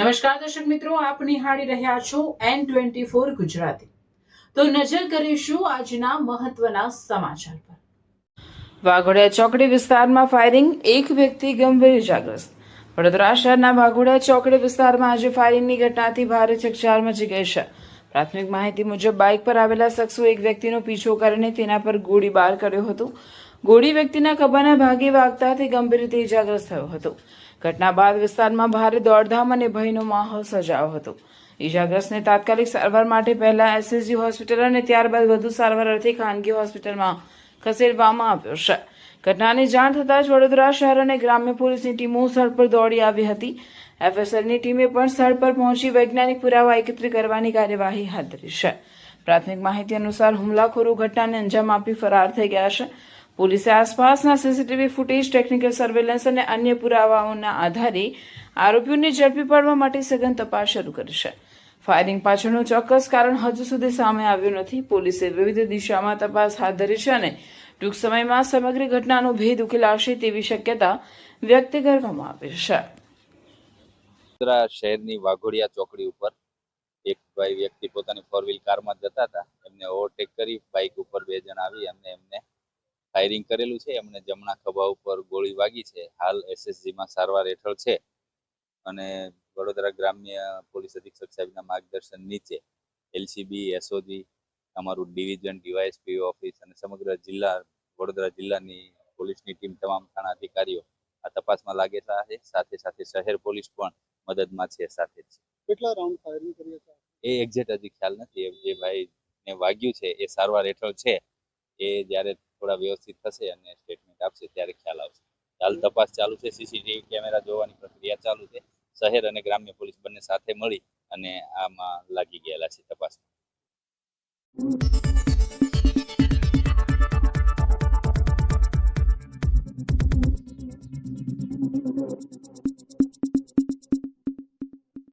નમસ્કાર દર્શક મિત્રો, આપ નિહાળી રહ્યા છો N24 ગુજરાતી। તો નજર કરીશું આજના મહત્વના સમાચાર પર। વાઘોડિયા ચોકડી વિસ્તારમાં ફાયરિંગ, એક વ્યક્તિ ગંભીર ઇજાગ્રસ્ત। વડોદરા શહેરના વાઘોડિયા ચોકડી વિસ્તારમાં આજે ફાયરિંગની ઘટનાથી ભારે ચકચાર મચી ગઈ છે। પ્રાથમિક માહિતી મુજબ બાઇક પર આવેલા શખ્સો એક વ્યક્તિનો પીછો કરીને તેના પર ગોળીબાર કર્યો હતો। ગોળી વ્યક્તિના ખભાના ભાગે વાગતા તે ગંભીર રીતે ઇજાગ્રસ્ત થયો હતો। ઘટના બાદ વિસ્તારમાં ભારે દોડધામ અને ભયનો માહોલ સર્જાયો હતો। ઇજાગ્રસ્તને તાત્કાલિક સારવાર માટે પહેલા એસએસજી હોસ્પિટલ અને ત્યારબાદ વધુ સારવાર અર્થે ખાનગી હોસ્પિટલમાં ખસેડવામાં આવ્યો છે। ઘટનાની જાણ થતાં જ વડોદરા શહેર અને ગ્રામ્ય પોલીસની ટીમો સ્થળ પર દોડી આવી હતી। એફએસએલની ટીમે પણ સ્થળ પર પહોંચી વૈજ્ઞાનિક પુરાવા એકત્રિત કરવાની કાર્યવાહી હાથ ધરી છે। પ્રાથમિક માહિતી અનુસાર હુમલાખોરો ઘટનાને અંજામ આપી ફરાર થઈ ગયા છે। પોલીસે આસપાસના સીસીટીવી ફૂટેજ, ટેકનિકલ સર્વેલન્સ અને અન્ય પુરાવાઓના આધારે આરોપીઓને ઝડપી પાડવા માટે સઘન તપાસ શરૂ કરી છે। ફાયરિંગ પાછળનું ચોક્કસ કારણ હજુ સુધી સામે આવ્યું નથી। પોલીસે વિવિધ દિશામાં તપાસ હાથ ધરી છે અને ટૂંક સમયમાં સમગ્ર ઘટનાનો ભેદ ઉકેલાશે તેવી શક્યતા વ્યક્ત કરવામાં આવી છે। વડોદરા શહેરની વાઘોડિયા ચોકડી ઉપર એક ભાઈ વ્યક્તિ પોતાની ફોર વ્હીલ કારમાં જતા હતા। એમને ઓવરટેક કરી બાઇક ઉપર બે જણ આવી એમને ફાયરિંગ કરેલું છે। એમને જમણા ખભા ઉપર ગોળી વાગી છે। હાલ એસએસજીમાં સારવાર હેઠળ છે અને વડોદરા ગ્રામ્ય પોલીસ અધિક્ષક સાહેબના માર્ગદર્શન નીચે એલસીબી, એસઓજી, અમારું ડિવિઝન, ડીવાયએસપી ઓફિસ અને સમગ્ર જિલ્લા વડોદરા જિલ્લાની પોલીસની ટીમ, તમામ થાણા અધિકારીઓ આ તપાસમાં લાગેલા છે। સાથે સાથે શહેર પોલીસ પણ મદદમાં છે સાથે જ। કેટલા રાઉન્ડ ફાયરિંગ કર્યા હતા એ એક્ઝેક્ટ હજી ખ્યાલ નથી। જે ભાઈને વાગ્યું છે એ સારવાર હેઠળ છે। એ જ્યારે થોડા વ્યવસ્થિત થશે અને સ્ટેટમેન્ટ આપશે ત્યારે ખ્યાલ આવશે। હાલ તપાસ ચાલુ છે। સીસીટીવી કેમેરા જોવાની પ્રક્રિયા ચાલુ છે। શહેર અને ગ્રામ્ય પોલીસ બંને સાથે મળી અને આમાં લાગી ગયેલા છે તપાસમાં।